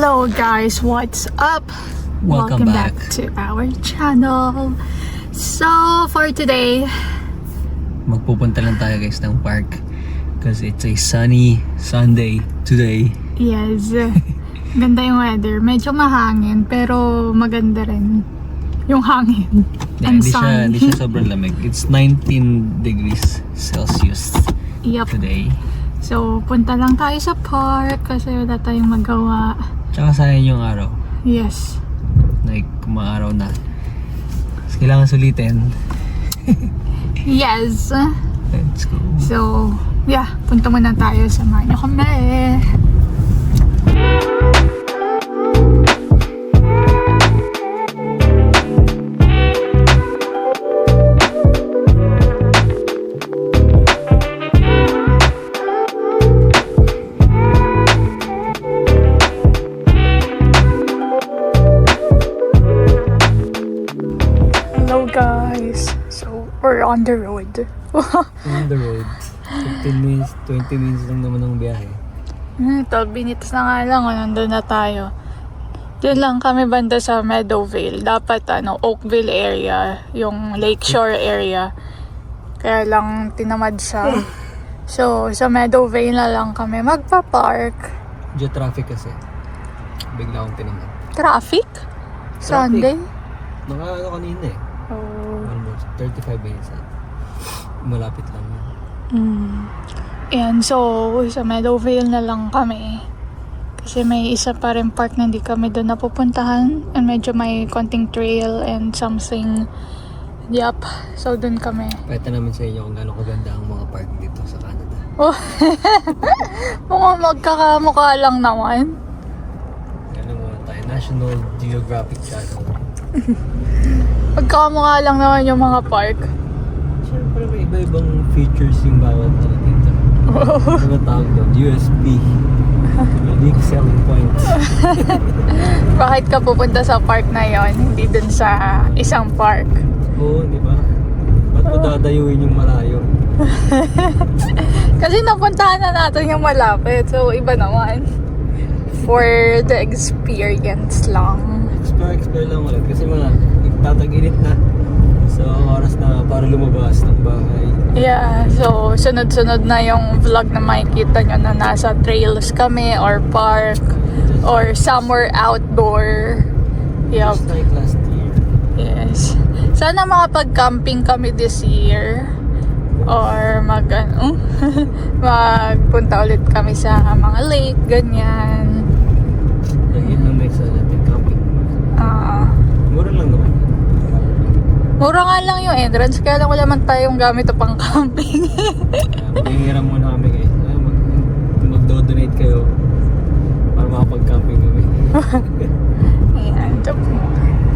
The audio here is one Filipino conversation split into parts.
Hello guys, what's up? Welcome back to our channel. So for today, magpupunta lang tayo guys ng park because it's a sunny Sunday today. yes, ganda yung weather. Medyo mahangin pero maganda rin yung hangin. And sun. Hindi siya sobrang lamig. It's 19 degrees Celsius Yup. today. So punta lang tayo sa park kasi wala tayong magawa. Tsaka sayang yung araw. Yes. Like, kumaaraw na. Mas kailangan sulitin. Yes. Let's go. So, yeah, punta muna tayo. Samahan niyo kami. Hello guys. So, we're on the road. On the road. 15 minutes, 20 minutes lang naman ang biyahe. 12 minutes na nga lang, nandun na tayo. Doon lang kami banda sa Meadowvale. Dapat Oakville area, yung Lakeshore area. Kaya lang tinamad siya. So, sa Meadowvale na lang kami magpa-park. Diyo traffic kasi. Bigla akong tinamad. Traffic? Sunday? Kanina eh. Oh. Almost 35 minutes na. Malapit lang yun. Ayan, so sa Meadowvale na lang kami. Kasi may isa pa rin park na hindi kami doon napupuntahan. And medyo may konting trail and something. Yup, so doon kami. Pakita namin sa inyo kung gano'ng kaganda ang mga park dito sa Canada. Oh. Mga magkakamukha lang naman. Ano muna tayo? National Geographic Channel. Magkakamukha lang naman yung mga park. Siyempre may iba-ibang features yung bawat dito. Ano tawag doon? USP. Unique selling points. Bakit ka pupunta sa park na yon, hindi dun sa isang park? Oo, di ba? Ba't mo dadayuin yung malayo? Kasi napuntahan na natin yung malapit. So, iba naman. For the experience lang. Explore lang ulit. Kasi mga nagtatag-init na. So, oras na para lumabas ng bahay. Yeah, so sunod-sunod na yung vlog na makikita nyo na nasa trails kami or park or somewhere outdoor. Yup. Just like last year. Yes. Sana makapag-camping kami this year. Or magpunta ulit kami sa mga lake, ganyan. Lagyan ng next natin camping. Mura lang naman. Mura nga lang yung entrance, kaya lang wala man tayong gamit na pang camping. Mahihiram muna kami guys. Mag-donate kayo para makapag-camping kami. Ayan,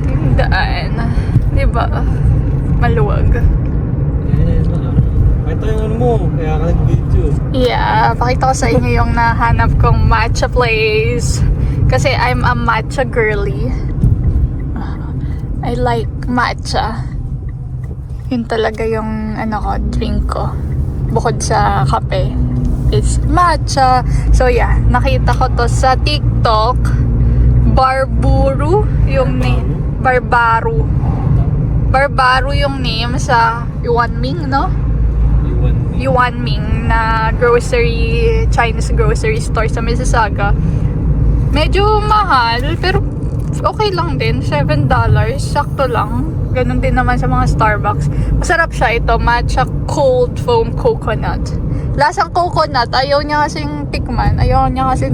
yung daan. Diba? Maluwag. Pakita yung ano mo, kaya ka nag-video. Yeah, pakita ko sa inyo yung nahanap kong matcha place. Kasi I'm a matcha girly. I like matcha. Yun talaga yung drink ko. Bukod sa kape. It's matcha. So yeah, nakita ko to sa TikTok. Barburu yung name. Barbaru. Barbaru yung name sa Yuanming, no? Yuanming na Chinese grocery store sa Mississauga. Medyo mahal, pero okay lang din. $7, sakto lang. Ganun din naman sa mga Starbucks. Masarap siya ito, matcha cold foam coconut. Lasang coconut, ayaw niya kasing tikman. Ayaw niya kasi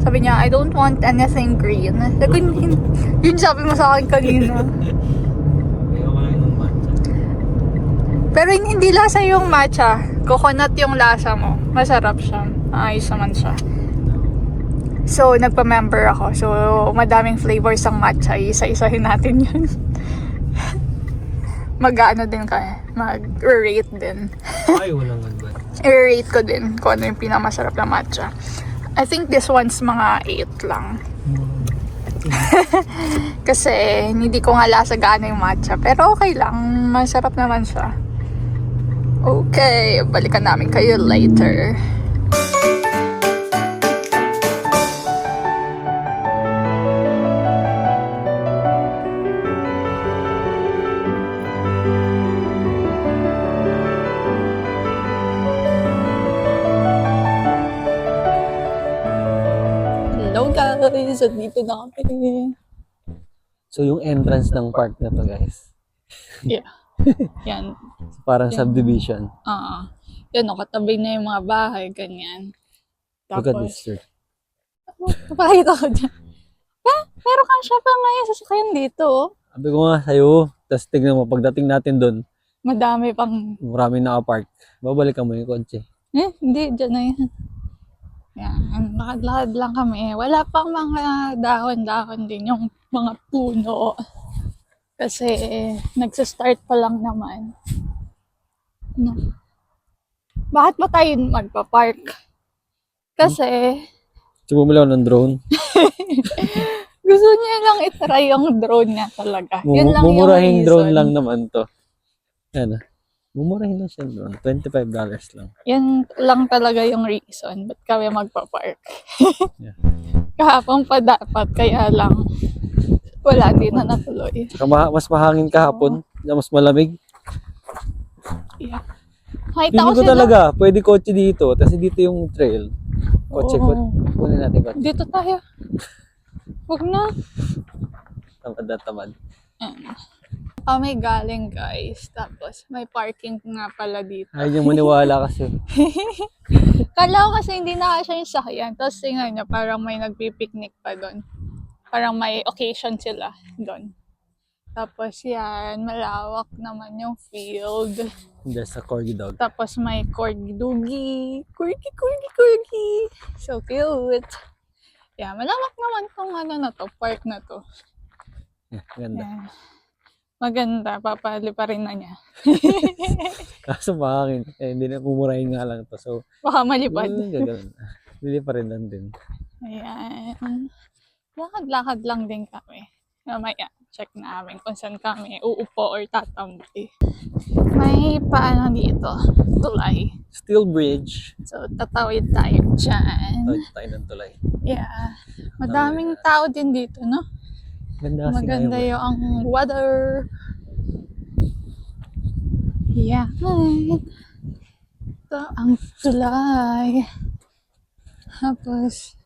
sabi niya, I don't want anything green. Yun sabi mo sa akin kanina. Ayaw ko lang ng matcha. Pero hindi lasa yung matcha. Coconut yung lasa mo. Masarap siya. Ayos naman siya. So, nagpa-member ako. So, madaming flavors ang matcha. Isa-isahin natin yun. Mag-ano din kaya. Mag-rate din. Ay, walang advan. I-rate ko din kung ano yung pinakamasarap na matcha. I think this one's mga 8 lang. Kasi, hindi ko nga lasa gaano yung matcha. Pero okay lang. Masarap naman siya. Okay, balikan namin kayo later. Hello guys! At dito na kami. So, yung entrance ng park na to, guys. Yeah. Yan. So, parang subdivision. Yan o, katabi na yung mga bahay, ganyan. Look at this, sir. Napakita ko dyan. Pero kasya pa nga yung sasakyan dito. Oh. Sabi ko nga sa'yo, tapos tignan mo, pagdating natin doon, Madami pang... maraming nakapark. Babalikan mo yung kotse. Hindi, dyan na yan. Yan, lakad-lakad lang kami. Wala pang mga dahon-dahon din yung mga puno. Kasi nagsa-start pa lang naman. No. Bakit ba tayo magpa-park? Kasi So, bumili ako ng drone. gusto niya lang itry yung drone niya talaga. Yun lang Mumurahing yung drone reason. lang naman to. Yan ah. Mumurahin lang siya drone. $25 lang. Yan lang talaga yung reason ba't kami magpa-park. Yeah. Kahapon pa dapat, kaya lang wala din na natuloy. Saka mas mahangin kahapon. Mas malamig. Yeah. Nakita Feeling ko ko sila. talaga, pwede kotse dito. Kasi dito yung trail. Kotse ko. Oo. Kunin natin kotse. Dito tayo. Huwag na. Tamad na tamad. Kami galing guys. Tapos may parking nga pala dito. Ay, yung maniwala kasi. Kala ko kasi hindi na siya yung sakyan. Tapos tingnan niya, parang may nagpipiknik pa doon. Parang may occasion sila doon. Tapos yan, malawak naman yung field. There's a corgi dog. Tapos may corgi doggy. Corgi. So cute. Yeah, malawak naman tong park na to. Yeah, ganda. Yeah. Maganda, papali pa rin na niya. Kaso mahangin. Hindi na pumurahin nga lang to. So, Baka malipad. gagawin. Hindi pa rin lang din. Ayan. Lakad-lakad lang din kami. Mamaya, check namin kung saan kami uupo or tatambay. May paano dito, tulay. Steel Bridge. So, tatawid tayo dyan. Tawid tayo ng tulay. Yeah. Madaming tao din dito, no? Ganda kasi Maganda ngayon. yung ang weather. Yeah. Ito ang tulay. Tapos,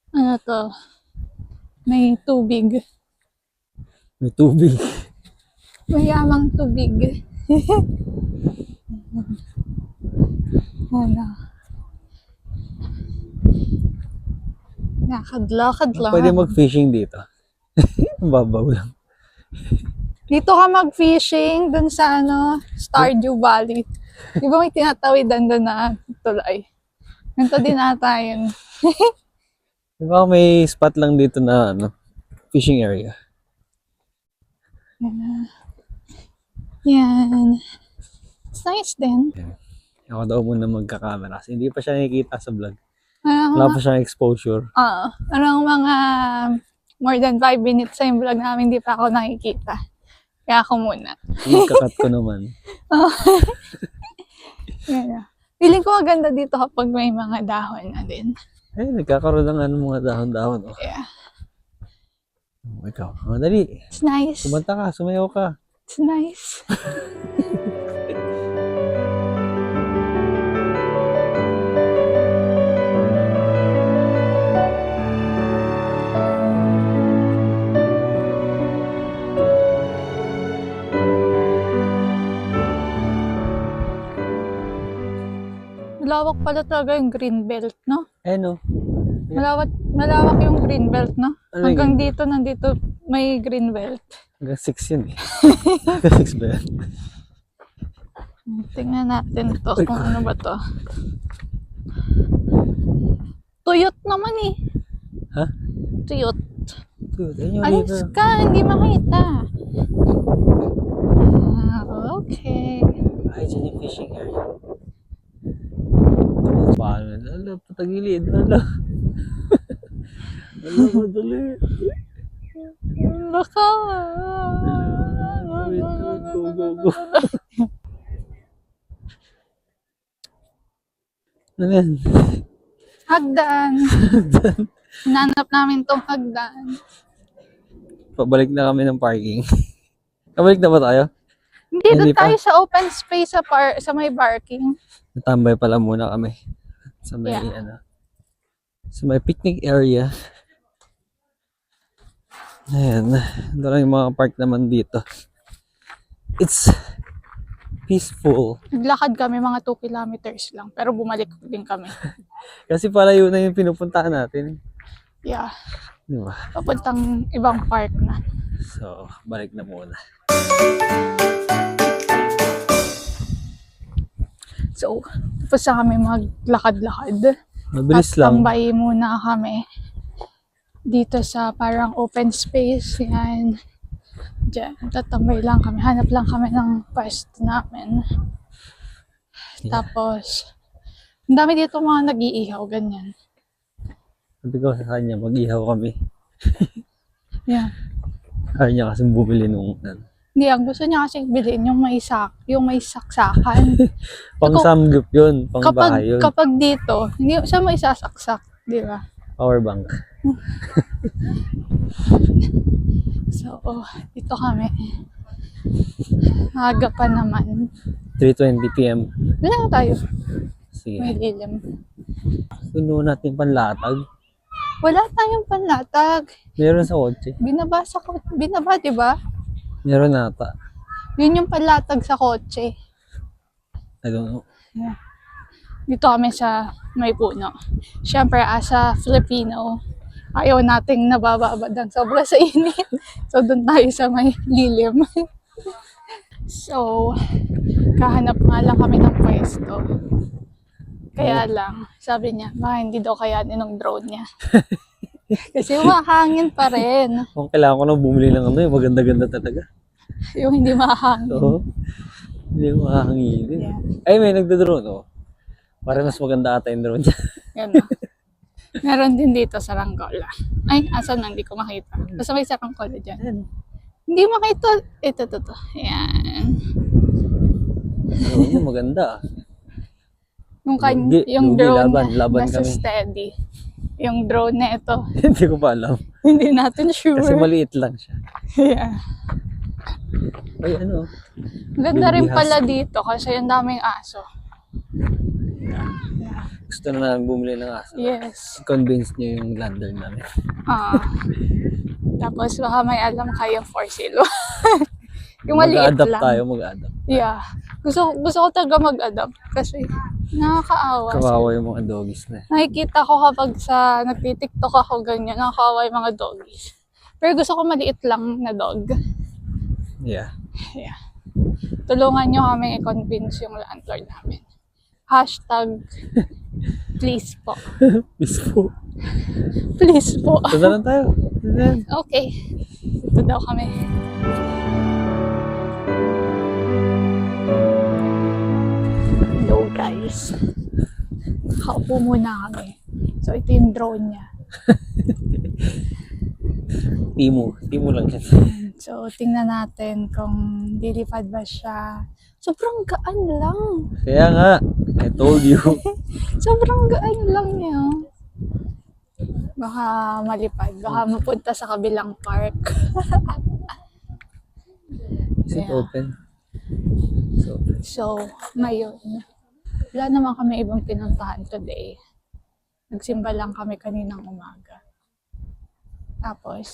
ano to? May tubig. May tubig. Mayamang tubig. Ano? Lakad-lakad lang. Pwede mag-fishing dito. Babaw lang. Dito ka mag-fishing dun sa Stardew Valley. Di ba may tinatawidan doon na tulay? Ganito din ata yun. Diba may spot lang dito na fishing area. Yan. It's nice din. Ako daw muna magka-camera kasi hindi pa siya nakikita sa vlog. Parang Wala pa siyang exposure. parang mga more than 5 minutes sa yung vlog namin, hindi pa ako nakikita. Kaya ako muna. Kakat ko naman. Yan. Feeling ko maganda dito kapag may mga dahon na din. Eh, nagkakaroon ng mga dahon-dahon. Oh. Yeah. Oh, ikaw. Dali. It's nice. Kumanta ka, sumayaw ka. It's nice. Malawak pala talaga yung green belt, no? No. Malawak yung green belt, no? Ano Hanggang dito, nandito may green belt. Hanggang 6 yun eh. Hanggang 6 ba yan? Tingnan natin to, kung ano ba to. Tuyot naman eh. Ha? Tuyot. Good. Ayun yung Alis river. ka, hindi makita. Okay. Ay, dyan yung fishing area. Paano? Ala, patagilid. Ala. Ala, madali. Baka. Wait, go. Ano yan? Hagdan. Hinanap namin tong hagdan. Pabalik na kami ng parking. Pabalik na ba tayo? Hindi, Hindi doon tayo sa open space sa may parking. Natambay pala muna kami. Sa may, Yeah. sa may picnic area. Ayan. Ito lang yung mga park naman dito. It's peaceful. Naglakad kami mga 2 kilometers lang, pero bumalik din kami. Kasi palayo na yung pinupuntahan natin. Yeah, Di ba? papuntang ibang park na. So, balik na muna. So, tapos na kami maglakad-lakad. Mabilis lang. Tambay muna kami dito sa parang open space. Yan. Diyan, tatambay lang kami. Hanap lang kami ng pwesto namin. Yeah. Tapos, ang dami dito mga nag-iihaw, ganyan. Sabi ko sa kanya, mag-ihaw kami. Yan. Ayaw niya kasi bumili nung Hindi, ang gusto niya kasi bilhin yung may saksakan. pang Ako, samgyup yun, pang bahay yun. Kapag dito, hindi siya may sasaksak, di ba? Power bank. So, dito kami. Aga pa naman. 3:20 p.m. Wala na tayo. Sige. May lilim. Puno natin panlatag. Wala tayong panlatag. Meron sa kotse. Binaba, di ba? Meron nata. Yun yung panlatag sa kotse. I don't know. Yeah. Dito kami sa may puno. Siyempre, as a Filipino, ayaw nating nabababad ng sobra sa init. So, doon tayo sa may lilim. So, kahanap nga lang kami ng pwesto. Kaya lang, sabi niya, hindi daw kayanin ng drone niya. Kasi mahangin pa rin. Kung kailangan ko nang bumili ng maganda-ganda talaga. Yung hindi mahangin. Oo. Hindi makahanginin. Yeah. Ay, may nagda-drone, oh. Para mas maganda ata yung drone niya. Yan o. Meron din dito sa Ranggola. Ay, asan na? Hindi ko makita. Basta may Ranggola dyan. Hindi makita. Ito. Ayan. Drone niya maganda. Yung drone laban nasa kami. steady. Yung drone na ito, Hindi ko pa alam. hindi natin sure. Kasi maliit lang siya. Yeah. Ay, ano? Ganda Yung rin bihas. pala dito kasi ang daming aso. Gusto na namin bumili ng aso. Yes. Convince niyo yung lander namin. Tapos baka may alam kayong for sale. Yung maliit Mag-adapt lang. tayo, mag-adapt. Yeah. Gusto ko talaga mag-adapt kasi nakakaawa. Kawawa yung mga doggies na. Nakikita ko kapag nagtitiktok ako ganyan, nakakaawa yung mga doggies. Pero gusto ko maliit lang na dog. Yeah. Yeah. Tulungan nyo kami i-convince yung landlord namin. Hashtag, please po. Peaceful. Please po. Ito na lang tayo. Okay. Ito daw kami. Hello guys. Kaupo muna kami. So ito yung drone niya. Timo lang yan. So tingnan natin kung lilipad ba siya. Sobrang gaan lang. Kaya nga, I told you. Sobrang gaan lang niya. Baka malipad. Baka mapunta sa kabilang park. Is it Yeah. open? So, ngayon, wala naman kami ibang pinuntahan today. Nagsimba lang kami kaninang umaga. Tapos,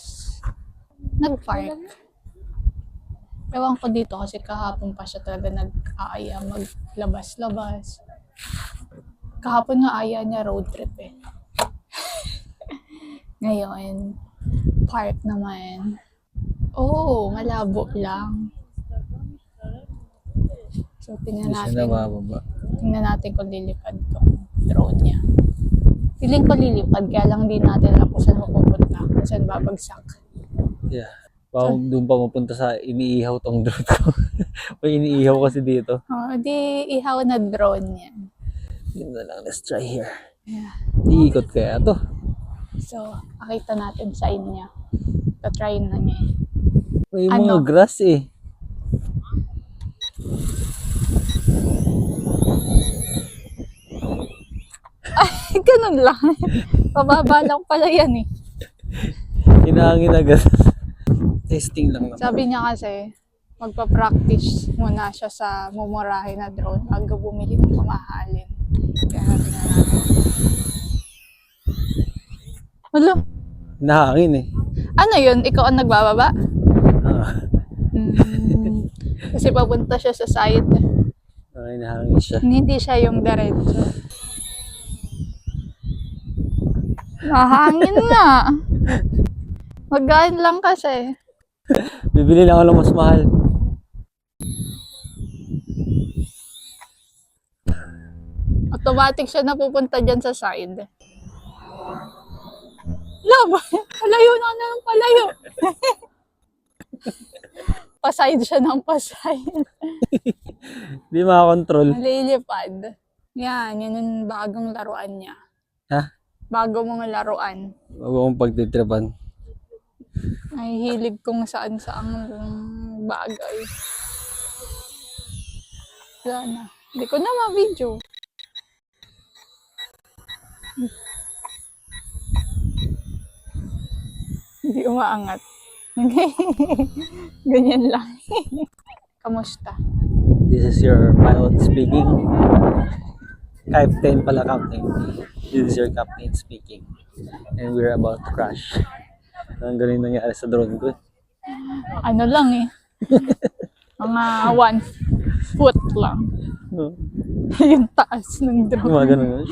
nag-park. Ewan ko dito kasi kahapon pa siya talaga nag-aaya maglabas-labas. Kahapon nga aya niya road trip eh. Ngayon, park naman. Oh, malabo lang. So, tingnan Hindi siya natin. nabababa. Tingnan natin kung lilipad tong drone niya. Feeling ko lilipad, kaya lang di natin alam kung saan mapupunta, kung saan babagsak. Yeah. Baka doon pa mapunta sa iniihaw tong drone ko. May iniihaw kasi dito. Di ihaw na drone yan. Yun na lang, let's try here. Yeah. Iikot kaya to. So, akita natin sa niya. Try na niya. May Ano? mga grass eh. Ay, ganun lang. Pababa lang pala yan eh. Hinahangin agad. Testing lang naman. Sabi niya kasi, magpa-practice muna siya sa mumurahin na drone bago bumili ng mamahalin. Kaya natin na natin. Wala. Hinahangin eh. Ano yun? Ikaw ang nagbababa? Ah, Kasi papunta siya sa side. ay, nahangin siya. Hindi siya yung diretso. Nahangin nga. Magaan lang kasi. Bibili lang ako ng mas mahal. Automatic siya napupunta dyan sa side. Laba, palayo na ng palayo. Paside siya ng paside. Hindi makakontrol. Nalilipad. Yan yung bagong laruan niya. Ha? Bago mong laruan. Huwag akong pagtitripan. Ay hilig kung saan-saang bagay. Wala na. Hindi ko na ma-video. Hindi umaangat. Ganyan lang. Kamusta? This is your pilot speaking. Captain pala, Captain. This is your captain speaking. And we're about to crash. Ang galing nangyari sa drone ko. Ano lang eh. Mga 1 foot lang. Yung taas ng drone. Mga ganun.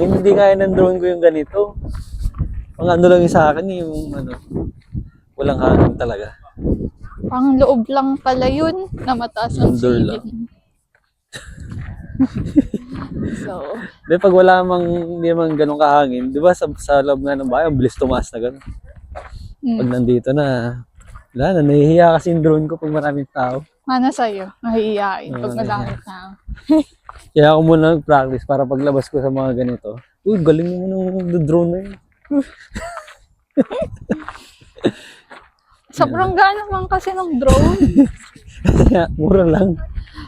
Hindi kaya ng drone ko yung ganito. Ang ano lang yung sa akin, yung walang hangin talaga. Ang loob lang pala yun na mataas ang Under lang. ceiling. So, Di pag wala hindi naman ganun kahangin, di ba sa loob nga ng bahay, ang bilis tumaas na ganun. Pag nandito na, wala na, nahihiya kasi yung drone ko pag maraming tao. ano sa'yo? Mahihiyain pag madami na. Kaya ako muna nag-practice para paglabas ko sa mga ganito. Uy, galing mo ng drone na yun. Sobrang gaan naman kasi ng drone. Mura lang.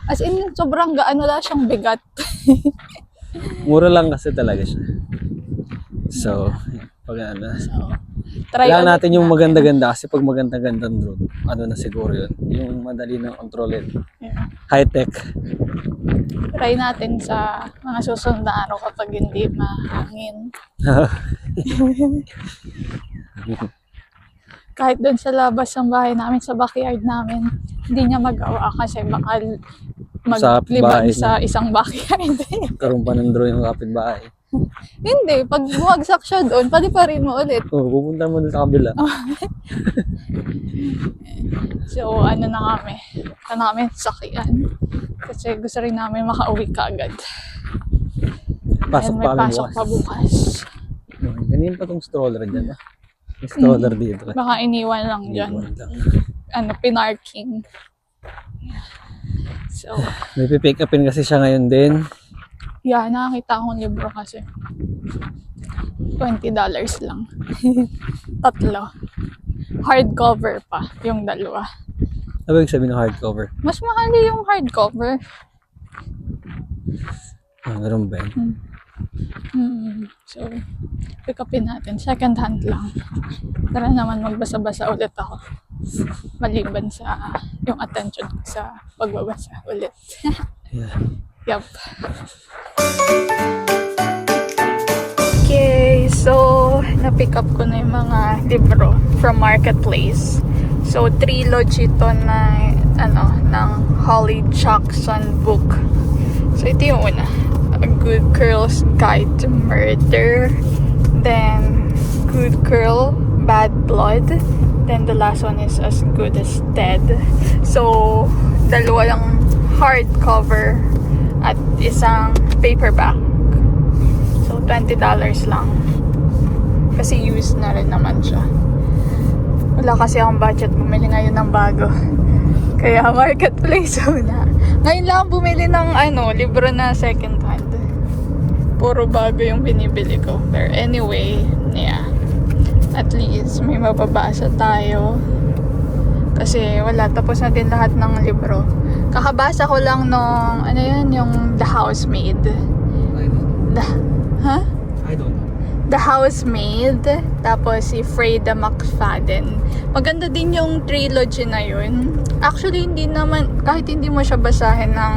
As in, sobrang gaan, wala siyang bigat. Mura lang kasi talaga siya. So, pag Try kailangan ulit natin yung maganda-ganda kasi pag maganda-gandang drone, na siguro yun. Yung madali ng kontrolin. Yeah. High-tech. Try natin sa mga susunod na araw kapag hindi mahangin. Kahit doon sa labas ng bahay namin, sa backyard namin, hindi niya magawa kasi baka Sa maglibag bahay sa isang backyard. Karoon pa ng drone yung kapitbahay. Hindi, pag bumagsak siya doon, pwede pa rin mo ulit. Pupunta mo na sa kabila. So, ano na kami? Namin sakyan. Kasi gusto rin namin makauwi kaagad. Pasok And may pa kami pasok bukas. pa bukas. Ganyan pa tong stroller dyan. May stroller dito. Baka iniwan lang dyan. Pinarking. So, May pipick upin kasi siya ngayon din. yeah, nakakita akong libro kasi. $20 lang. Tatlo. Hardcover pa, yung dalawa. Ano yung sabihin ng hardcover? Mas mahal yung hardcover. Ganun ba yun? So, pick upin natin. Second hand lang. Para naman magbasa-basa ulit ako. Maliban sa yung attention ko sa pagbabasa ulit. Yeah. Yup. Okay, so na-pick up ko na yung mga libro from Marketplace. So, trilogy to na, ng Holly Jackson book. So, ito yung una. A Good Girl's Guide to Murder. Then, Good Girl, Bad Blood. Then, the last one is As Good as Dead. So, dalawa lang hardcover at isang paperback. So, $20 lang. Kasi used na rin naman siya. Wala kasi akong budget bumili ngayon ng bago. Kaya Marketplace muna. Ngayon lang bumili ng libro na second hand. Puro bago yung binibili ko. But anyway, yeah. At least may mababasa tayo. Kasi wala, tapos na din lahat ng libro. Kakabasa ko lang nung, yung The Housemaid. I don't know. The Housemaid, tapos si Freda McFadden. Maganda din yung trilogy na yun. Actually, hindi naman, kahit hindi mo siya basahin ng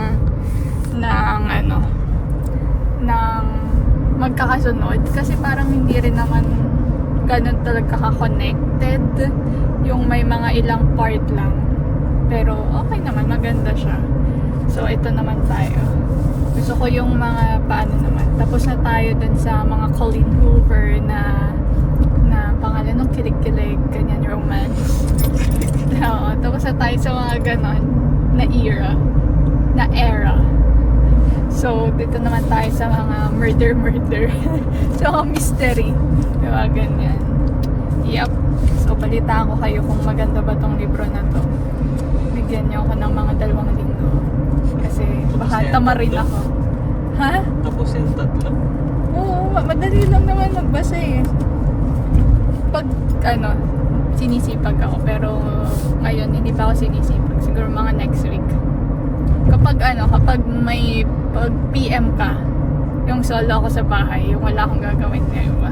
magkakasunod, kasi parang hindi rin naman ganun talaga ka-connected. Yung may mga ilang part lang. Pero okay naman, maganda siya. So, ito naman tayo. Gusto ko yung mga paano naman. Tapos na tayo dun sa mga Colleen Hoover na pangalan ng kilig-kilig, ganyan, romance. Oo, tapos na tayo sa mga ganon na era. So, dito naman tayo sa mga murder. Sa mga mystery. Diba, ganyan. Yep. So, balitaan ko kayo kung maganda ba tong libro na to. Bigyan niyo ako ng mga 2 linggo. Kasi baka tamarin ako. Ha? Tapos yung 3? Oo, madali lang naman magbasa eh. Pag, sinisipag ako. Pero, ngayon, hindi pa ako sinisipag. Siguro mga next week. Kapag may pag PM ka, yung solo ako sa bahay, yung wala akong gagawin ngayon ba?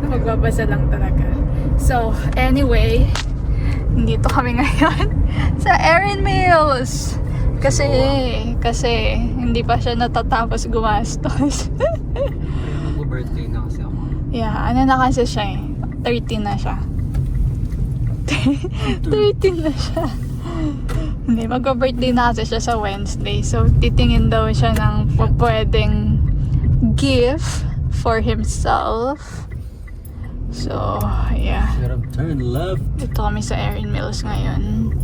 Magbabasa lang talaga. So, anyway, dito kami ngayon sa Erin Mills. Kasi hindi pa siya natatapos gumastos. Mag-birthday na kasi ako. Yeah, na kasi siya eh. 13 na siya. 13 na siya. Hindi, mag-birthday na kasi siya sa Wednesday. So, titingin daw siya ng pwedeng gift for himself. So, yeah. Should have turned left. Dito kami sa Erin Mills ngayon.